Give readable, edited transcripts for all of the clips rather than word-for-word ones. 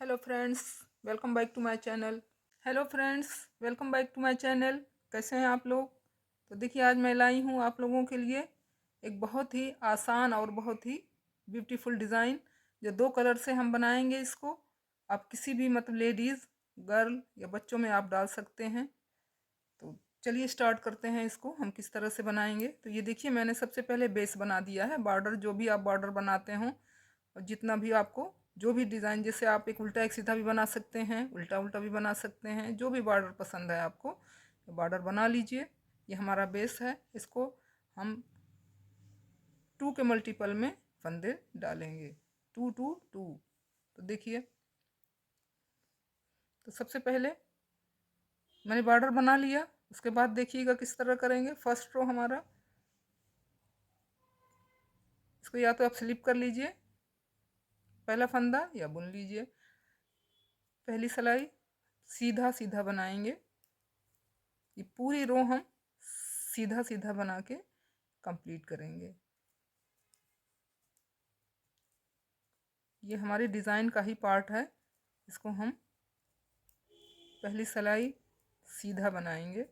Hello friends, welcome back to my channel. कैसे हैं आप लोग? तो देखिए, आज मैं लाई हूँ आप लोगों के लिए एक बहुत ही आसान और बहुत ही ब्यूटीफुल डिज़ाइन, जो दो कलर से हम बनाएंगे इसको। आप किसी भी मतलब लेडीज़, गर्ल या बच्चों में आप डाल सकते हैं। तो चलिए स्टार्ट करते हैं इसको हम किस तरह से बनाएंगे। तो ये देखिए, मैंने सबसे पहले बेस बना दिया है। बॉर्डर जो भी आप बॉर्डर बनाते हों और जितना भी आपको जो भी डिज़ाइन, जैसे आप एक उल्टा एक सीधा भी बना सकते हैं, उल्टा उल्टा भी बना सकते हैं, जो भी बॉर्डर पसंद है आपको तो बॉर्डर बना लीजिए। ये हमारा बेस है, इसको हम 2 के मल्टीपल में फंदे डालेंगे, 2 2 2। तो देखिए, तो सबसे पहले मैंने बॉर्डर बना लिया। उसके बाद देखिएगा किस तरह करेंगे। फर्स्ट रो हमारा, इसको या तो आप स्लिप कर लीजिए, पहला फंदा, या बुन लीजिए। पहली सिलाई सीधा सीधा बनाएंगे। ये पूरी रो हम सीधा सीधा बना के कंप्लीट करेंगे। ये हमारी डिज़ाइन का ही पार्ट है। इसको हम पहली सिलाई सीधा बनाएंगे।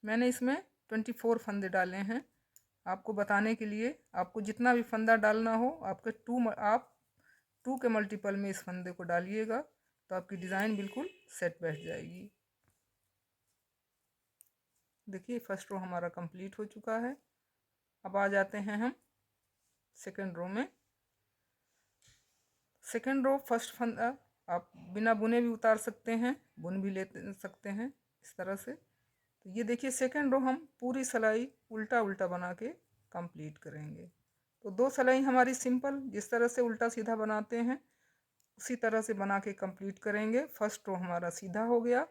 मैंने इसमें 24 फंदे डाले हैं आपको बताने के लिए। आपको जितना भी फंदा डालना हो, आप टू के मल्टीपल में इस फंदे को डालिएगा, तो आपकी डिज़ाइन बिल्कुल सेट बैठ जाएगी। देखिए, फर्स्ट रो हमारा कंप्लीट हो चुका है। अब आ जाते हैं हम सेकेंड रो में। सेकेंड रो फर्स्ट फंदा आप बिना बुने भी उतार सकते हैं, बुन भी ले सकते हैं इस तरह से। तो ये देखिए, सेकेंड रो हम पूरी सिलाई उल्टा उल्टा बना के कंप्लीट करेंगे। तो दो सिलाई हमारी सिंपल जिस तरह से उल्टा सीधा बनाते हैं उसी तरह से बना के कंप्लीट करेंगे। फर्स्ट रो हमारा सीधा हो गया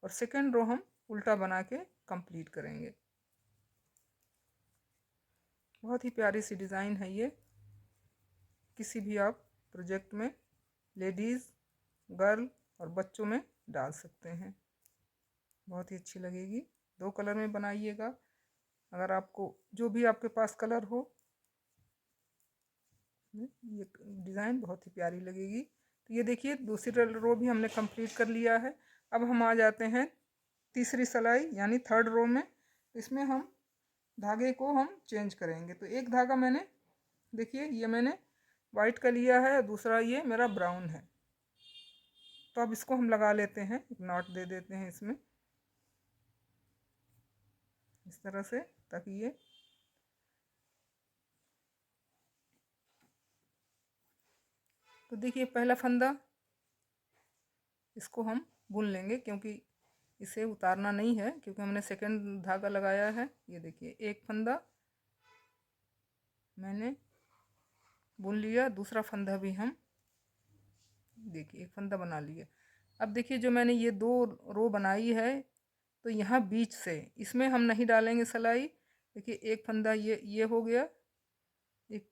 और सेकेंड रो हम उल्टा बना के कंप्लीट करेंगे। बहुत ही प्यारी सी डिज़ाइन है ये। किसी भी आप प्रोजेक्ट में लेडीज़, गर्ल और बच्चों में डाल सकते हैं, बहुत ही अच्छी लगेगी। दो कलर में बनाइएगा। अगर आपको जो भी आपके पास कलर हो, ये डिज़ाइन बहुत ही प्यारी लगेगी। तो ये देखिए, दूसरी रो भी हमने कंप्लीट कर लिया है। अब हम आ जाते हैं तीसरी सिलाई यानी थर्ड रो में। इसमें हम धागे को हम चेंज करेंगे। तो एक धागा मैंने, देखिए ये मैंने वाइट का लिया है, दूसरा ये मेरा ब्राउन है। तो अब इसको हम लगा लेते हैं, एक नॉट दे देते हैं इसमें इस तरह से, ताकि ये तो देखिए पहला फंदा इसको हम बुन लेंगे, क्योंकि इसे उतारना नहीं है, क्योंकि हमने सेकंड धागा लगाया है। ये देखिए, एक फंदा मैंने बुन लिया, दूसरा फंदा भी हम देखिए एक फंदा बना लिया। अब देखिए, जो मैंने ये दो रो बनाई है, तो यहाँ बीच से इसमें हम नहीं डालेंगे सिलाई। देखिए, एक फंदा ये हो गया, एक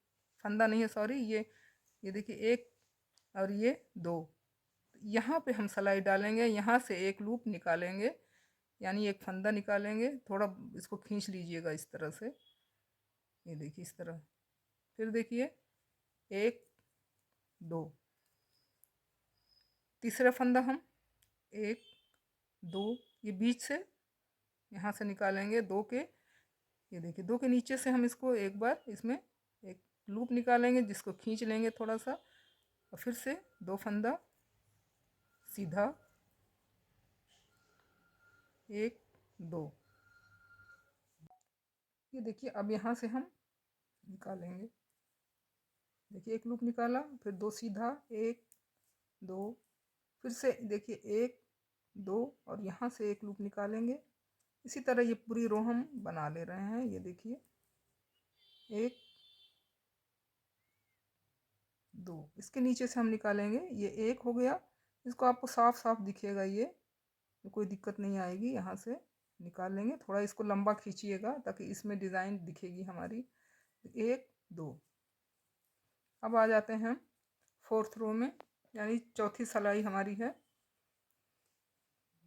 फंदा नहीं है, सॉरी, ये देखिए एक और ये दो। यहाँ पे हम सिलाई डालेंगे, यहाँ से एक लूप निकालेंगे, यानी एक फंदा निकालेंगे। थोड़ा इसको खींच लीजिएगा इस तरह से, ये देखिए इस तरह। फिर देखिए, एक, दो, तीसरा फंदा हम एक, दो, ये बीच से यहाँ से निकालेंगे दो के। ये देखिए, दो के नीचे से हम इसको एक बार इसमें एक लूप निकालेंगे, जिसको खींच लेंगे थोड़ा सा, और फिर से दो फंदा सीधा, एक, दो। ये देखिए, अब यहाँ से हम निकालेंगे। देखिए, एक लूप निकाला, फिर दो सीधा, एक, दो, फिर से देखिए एक, दो, और यहाँ से एक लूप निकालेंगे। इसी तरह ये पूरी रो हम बना ले रहे हैं। ये देखिए, एक, दो, इसके नीचे से हम निकालेंगे। ये एक हो गया, इसको आपको साफ साफ दिखेगा, ये कोई दिक्कत नहीं आएगी। यहाँ से निकाल लेंगे, थोड़ा इसको लंबा खींचिएगा ताकि इसमें डिज़ाइन दिखेगी हमारी। एक, दो। अब आ जाते हैं फोर्थ रो में, यानी चौथी सिलाई हमारी है।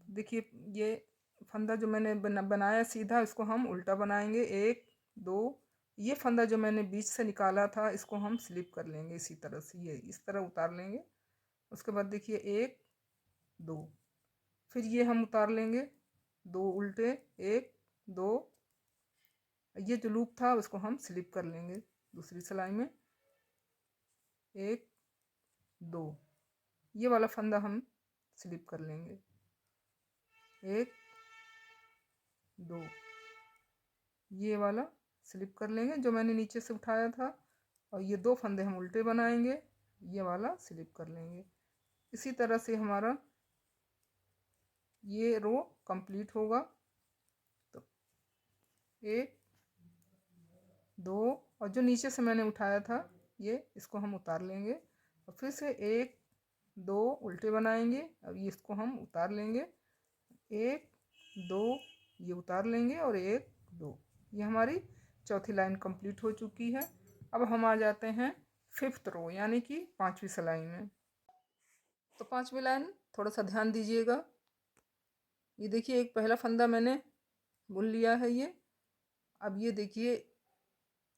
देखिए, ये फंदा जो मैंने बनाया सीधा, इसको हम उल्टा बनाएंगे। एक, दो, ये फंदा जो मैंने बीच से निकाला था इसको हम स्लिप कर लेंगे इसी तरह से, ये इस तरह उतार लेंगे। उसके बाद देखिए 1 2, फिर ये हम उतार लेंगे 2 उल्टे, 1 2, ये जो लूप था उसको हम स्लिप कर लेंगे दूसरी सिलाई में, 1 2, ये वाला फंदा हम स्लिप कर लेंगे, 1 2, ये वाला स्लिप कर लेंगे जो मैंने नीचे से उठाया था, और ये 2 फंदे हम उल्टे बनाएंगे, ये वाला स्लिप कर लेंगे। इसी तरह से हमारा ये रो कंप्लीट होगा। तो 1 2, और जो नीचे से मैंने उठाया था ये इसको हम उतार लेंगे, और फिर से 1 2 उल्टे बनाएंगे, अब ये इसको हम उतार लेंगे, 1 2, ये उतार लेंगे, और 1 2, ये हमारी चौथी लाइन कंप्लीट हो चुकी है। अब हम आ जाते हैं 5th रो यानी कि 5वीं सिलाई में। तो 5वीं लाइन थोड़ा सा ध्यान दीजिएगा। ये देखिए एक पहला फंदा मैंने बुन लिया है ये। अब ये देखिए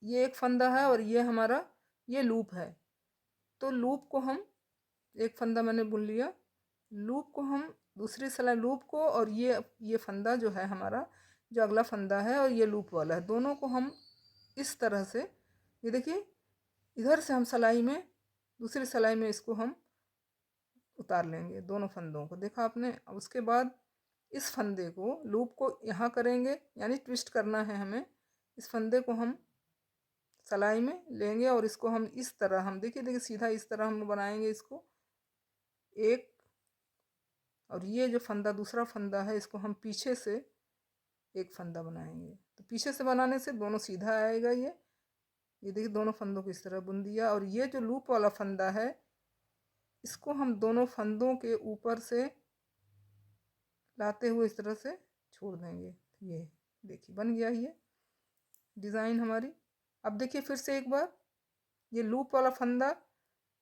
ये एक फंदा है और ये हमारा ये लूप है। तो लूप को हम, एक फंदा मैंने बुन लिया, लूप को हम दूसरी सिलाई लूप को, और ये फंदा जो है हमारा जो अगला फंदा है और ये लूप वाला है, दोनों को हम इस तरह से, ये देखिए इधर से हम सिलाई में दूसरी सिलाई में इसको हम उतार लेंगे दोनों फंदों को, देखा आपने। अब उसके बाद इस फंदे को लूप को यहाँ करेंगे यानी ट्विस्ट करना है हमें, इस फंदे को हम सिलाई में लेंगे और इसको हम इस तरह, हम देखिए सीधा इस तरह हम बनाएंगे इसको, एक, और ये जो फंदा दूसरा फंदा है इसको हम पीछे से एक फंदा बनाएंगे। तो पीछे से बनाने से दोनों सीधा आएगा। ये देखिए दोनों फंदों को इस तरह बुन दिया, और ये जो लूप वाला फंदा है इसको हम दोनों फंदों के ऊपर से लाते हुए इस तरह से छोड़ देंगे। ये देखिए बन गया ये डिज़ाइन हमारी। अब देखिए फिर से एक बार ये लूप वाला फंदा,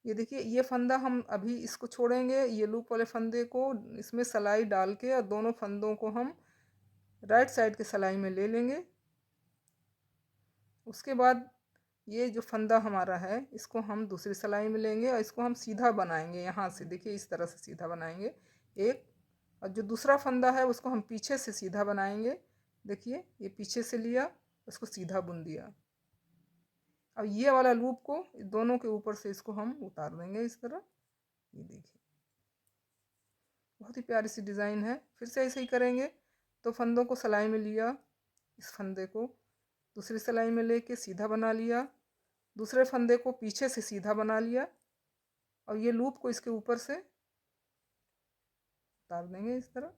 ये देखिए ये फंदा हम अभी इसको छोड़ेंगे, ये लूप वाले फंदे को इसमें सिलाई डाल के और दोनों फंदों को हम राइट साइड के सिलाई में ले लेंगे। उसके बाद ये जो फंदा हमारा है इसको हम दूसरी सिलाई में लेंगे और इसको हम सीधा बनाएंगे, यहाँ से देखिए इस तरह से सीधा बनाएंगे एक, और जो दूसरा फंदा है उसको हम पीछे से सीधा बनाएंगे। देखिए ये पीछे से लिया, उसको सीधा बुन दिया। अब ये वाला लूप को दोनों के ऊपर से इसको हम उतार देंगे इस तरह। ये देखिए बहुत ही प्यारी सी डिज़ाइन है। फिर से ऐसे ही करेंगे। तो फंदों को सिलाई में लिया, इस फंदे को दूसरी सिलाई में लेके सीधा बना लिया, दूसरे फंदे को पीछे से सीधा बना लिया, और ये लूप को इसके ऊपर से उतार देंगे इस तरह।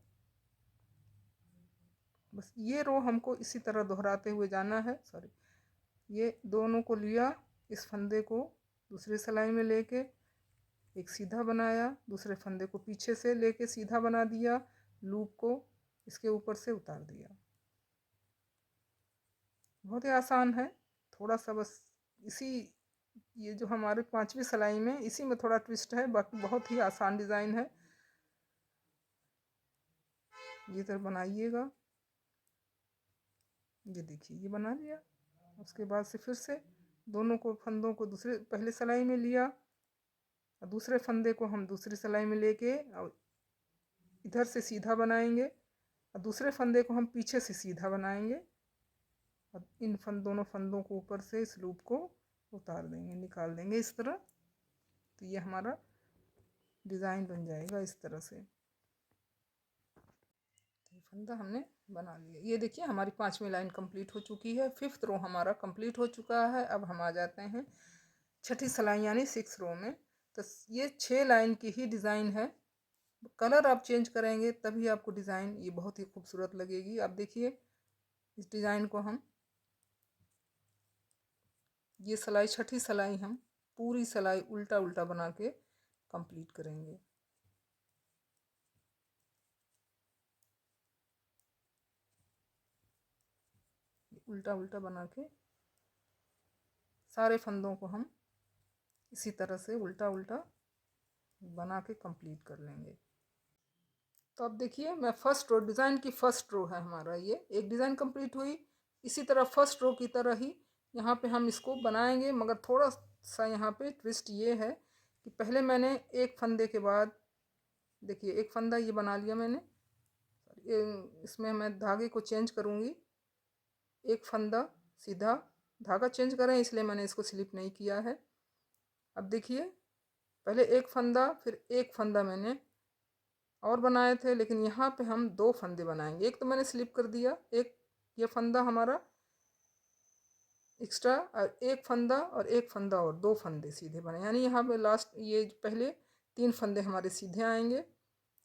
बस ये रो हमको इसी तरह दोहराते हुए जाना है। सॉरी, ये दोनों को लिया, इस फंदे को दूसरी सिलाई में लेके एक सीधा बनाया, दूसरे फंदे को पीछे से लेके सीधा बना दिया, लूप को इसके ऊपर से उतार दिया। बहुत ही आसान है, थोड़ा सा बस इसी, ये जो हमारे 5वीं सिलाई में इसी में थोड़ा ट्विस्ट है, बाकी बहुत ही आसान डिज़ाइन है। ये तरह बनाइएगा। ये देखिए ये बना लिया। उसके बाद से फिर से दोनों को फंदों को दूसरे पहले सिलाई में लिया, और दूसरे फंदे को हम दूसरी सिलाई में लेके और इधर से सीधा बनाएंगे, और दूसरे फंदे को हम पीछे से सीधा बनाएंगे, और इन दोनों फंदों को ऊपर से इस लूप को उतार देंगे, निकाल देंगे इस तरह। तो ये हमारा डिज़ाइन बन जाएगा इस तरह से। तो फंदा हमने बना लिया। ये देखिए हमारी 5वीं लाइन कंप्लीट हो चुकी है। 5th रो हमारा कंप्लीट हो चुका है। अब हम आ जाते हैं 6ठी सिलाई यानी 6th रो में। तो ये 6 लाइन की ही डिज़ाइन है। कलर आप चेंज करेंगे तभी आपको डिज़ाइन ये बहुत ही खूबसूरत लगेगी। आप देखिए इस डिज़ाइन को हम, ये सिलाई 6ठी सिलाई हम पूरी सिलाई उल्टा उल्टा बना के कंप्लीट करेंगे। उल्टा उल्टा बना के सारे फंदों को हम इसी तरह से उल्टा उल्टा बना के कंप्लीट कर लेंगे। तो अब देखिए मैं फर्स्ट रो, डिज़ाइन की फर्स्ट रो है हमारा, ये एक डिज़ाइन कंप्लीट हुई। इसी तरह फर्स्ट रो की तरह ही यहाँ पे हम इसको बनाएंगे, मगर थोड़ा सा यहाँ पे ट्विस्ट ये है कि पहले मैंने एक फंदे के बाद, देखिए एक फंदा ये बना लिया मैंने, इसमें मैं धागे को चेंज करूँगी। एक फंदा सीधा, धागा चेंज करें इसलिए मैंने इसको स्लिप नहीं किया है। अब देखिए पहले एक फंदा फिर एक फंदा मैंने और बनाए थे, लेकिन यहाँ पे हम दो फंदे बनाएंगे। एक तो मैंने स्लिप कर दिया, एक ये फंदा हमारा एक्स्ट्रा, और एक फंदा और एक फंदा और दो फंदे सीधे बने, यानी यहाँ पे लास्ट ये पहले तीन फंदे हमारे सीधे आएंगे।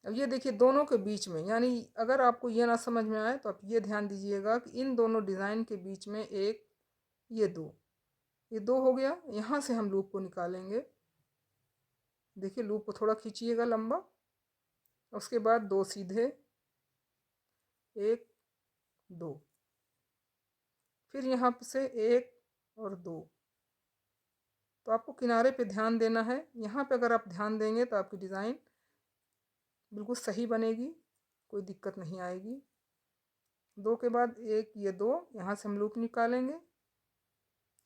अब ये देखिए दोनों के बीच में, यानी अगर आपको ये ना समझ में आए तो आप ये ध्यान दीजिएगा कि इन दोनों डिज़ाइन के बीच में एक, ये दो हो गया। यहाँ से हम लूप को निकालेंगे। देखिए लूप को थोड़ा खींचिएगा लंबा, उसके बाद दो सीधे, एक दो, फिर यहाँ से एक और दो। तो आपको किनारे पे ध्यान देना है। यहाँ पे अगर आप ध्यान देंगे तो आपकी डिज़ाइन बिल्कुल सही बनेगी, कोई दिक्कत नहीं आएगी। दो के बाद एक, ये दो, यहाँ से हम लूप निकालेंगे,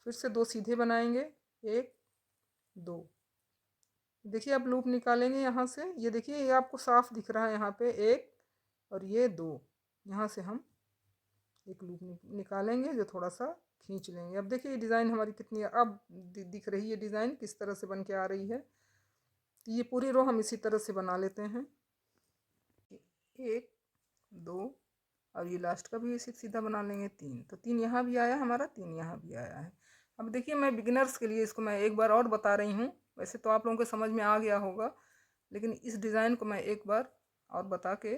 फिर से दो सीधे बनाएंगे, एक दो। देखिए अब लूप निकालेंगे यहाँ से, ये देखिए ये आपको साफ दिख रहा है यहाँ पे एक और ये दो, यहाँ से हम एक लूप निकालेंगे जो थोड़ा सा खींच लेंगे। अब देखिए ये डिज़ाइन हमारी कितनी अब दिख रही है, डिज़ाइन किस तरह से बन के आ रही है। तो ये पूरी रो हम इसी तरह से बना लेते हैं, एक दो, और ये लास्ट का भी इसी सीधा बना लेंगे, तीन। तो तीन यहाँ भी आया हमारा, तीन यहाँ भी आया है। अब देखिए मैं बिगिनर्स के लिए इसको मैं एक बार और बता रही हूँ, वैसे तो आप लोगों को समझ में आ गया होगा, लेकिन इस डिज़ाइन को मैं एक बार और बता के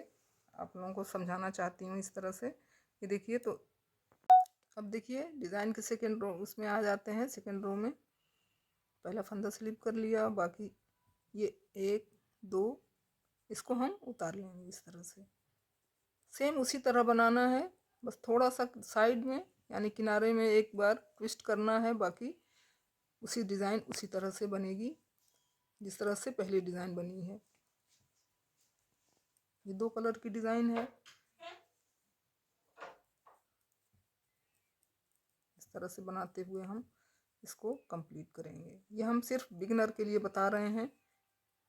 आप लोगों को समझाना चाहती हूँ इस तरह से। ये देखिए, तो अब देखिए डिज़ाइन के सेकेंड रो उसमें आ जाते हैं। सेकेंड रो में पहला फंदा स्लिप कर लिया, बाकी ये एक दो, इसको हम उतार लेंगे इस तरह से। सेम उसी तरह बनाना है, बस थोड़ा सा साइड में यानी किनारे में एक बार ट्विस्ट करना है, बाकी उसी डिज़ाइन उसी तरह से बनेगी जिस तरह से पहली डिज़ाइन बनी है। ये दो कलर की डिज़ाइन है, इस तरह से बनाते हुए हम इसको कंप्लीट करेंगे। ये हम सिर्फ बिगिनर के लिए बता रहे हैं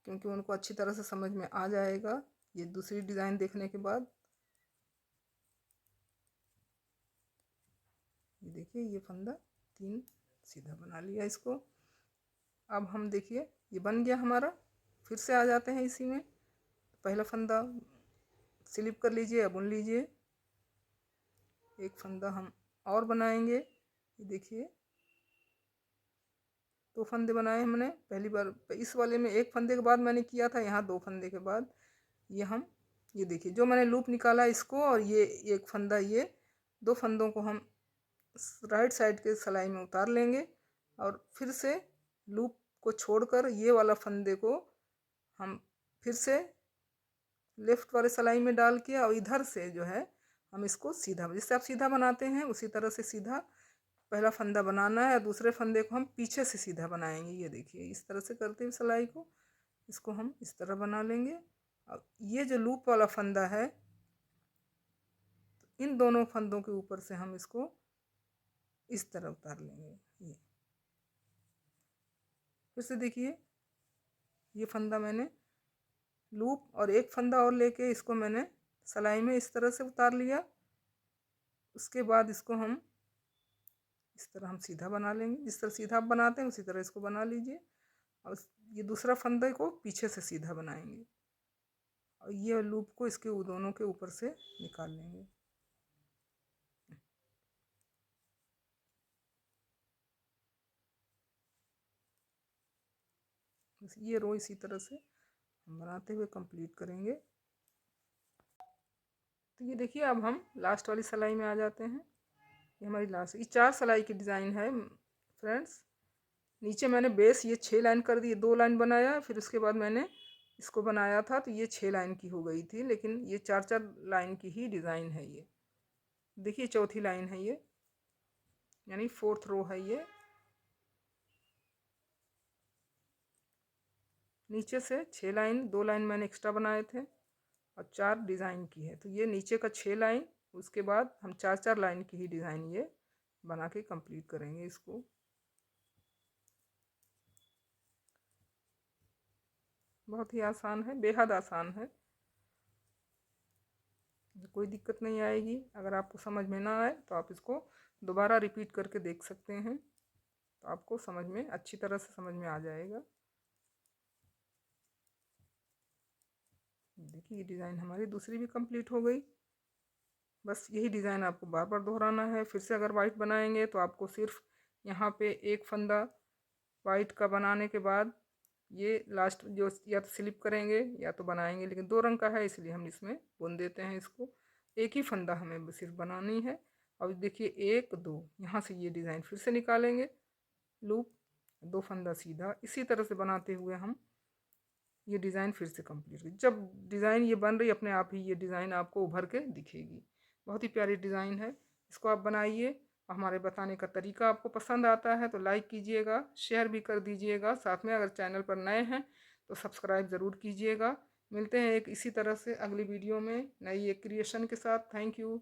क्योंकि उनको अच्छी तरह से समझ में आ जाएगा ये दूसरी डिज़ाइन देखने के बाद। ये देखिए ये फंदा तीन सीधा बना लिया इसको। अब हम देखिए ये बन गया हमारा, फिर से आ जाते हैं इसी में। पहला फंदा स्लिप कर लीजिए, अब बुन लीजिए, एक फंदा हम और बनाएंगे। ये देखिए दो फंदे बनाए हमने पहली बार, इस वाले में एक फंदे के बाद मैंने किया था, यहाँ दो फंदे के बाद ये हम, ये देखिए जो मैंने लूप निकाला इसको, और ये एक फंदा, ये दो फंदों को हम राइट साइड के सिलाई में उतार लेंगे, और फिर से लूप को छोड़कर ये वाला फंदे को हम फिर से लेफ्ट वाले सिलाई में डाल के, और इधर से जो है हम इसको सीधा, जिससे आप सीधा बनाते हैं उसी तरह से सीधा पहला फंदा बनाना है, दूसरे फंदे को हम पीछे से सीधा बनाएंगे। ये देखिए इस तरह से करते हुए सिलाई को, इसको हम इस तरह बना लेंगे। अब ये जो लूप वाला फंदा है, तो इन दोनों फंदों के ऊपर से हम इसको इस तरह उतार लेंगे। ये फिर से देखिए ये फंदा मैंने लूप और एक फंदा और लेके इसको मैंने सिलाई में इस तरह से उतार लिया। उसके बाद इसको हम इस तरह हम सीधा बना लेंगे, जिस तरह सीधा आप बनाते हैं उसी तरह इसको बना लीजिए, और ये दूसरा फंदे को पीछे से सीधा बनाएंगे, और ये लूप को इसके दोनों के ऊपर से निकाल लेंगे। ये रो इसी तरह से हम बनाते हुए कंप्लीट करेंगे। तो ये देखिए अब हम लास्ट वाली सिलाई में आ जाते हैं। ये हमारी लास्ट, ये चार सिलाई की डिज़ाइन है फ्रेंड्स। नीचे मैंने बेस ये 6 लाइन कर दी, 2 लाइन बनाया, फिर उसके बाद मैंने इसको बनाया था तो ये 6 लाइन की हो गई थी, लेकिन ये 4-4 लाइन की ही डिज़ाइन है। ये देखिए चौथी लाइन है ये, यानी फोर्थ रो है ये। नीचे से 6 लाइन, 2 लाइन मैंने एक्स्ट्रा बनाए थे और 4 डिज़ाइन की है। तो ये नीचे का 6 लाइन, उसके बाद हम 4-4 लाइन की ही डिज़ाइन ये बना के कंप्लीट करेंगे इसको। बहुत ही आसान है, बेहद आसान है, कोई दिक्कत नहीं आएगी। अगर आपको समझ में ना आए तो आप इसको दोबारा रिपीट करके देख सकते हैं, तो आपको समझ में अच्छी तरह से समझ में आ जाएगा। देखिए ये डिज़ाइन हमारी दूसरी भी कंप्लीट हो गई। बस यही डिज़ाइन आपको बार बार दोहराना है। फिर से अगर वाइट बनाएंगे तो आपको सिर्फ यहाँ पे एक फंदा वाइट का बनाने के बाद ये लास्ट जो या तो स्लिप करेंगे या तो बनाएंगे, लेकिन दो रंग का है इसलिए हम इसमें बुन देते हैं इसको। एक ही फंदा हमें सिर्फ बनानी है। अब देखिए 1 2 यहाँ से ये डिज़ाइन फिर से निकालेंगे, लूप 2 फंदा सीधा, इसी तरह से बनाते हुए हम ये डिज़ाइन फिर से कंप्लीट की। जब डिज़ाइन ये बन रही अपने आप ही ये डिज़ाइन आपको उभर के दिखेगी। बहुत ही प्यारी डिज़ाइन है, इसको आप बनाइए। हमारे बताने का तरीका आपको पसंद आता है तो लाइक कीजिएगा, शेयर भी कर दीजिएगा। साथ में अगर चैनल पर नए हैं तो सब्सक्राइब ज़रूर कीजिएगा। मिलते हैं एक इसी तरह से अगली वीडियो में नई एक क्रिएशन के साथ। Thank you.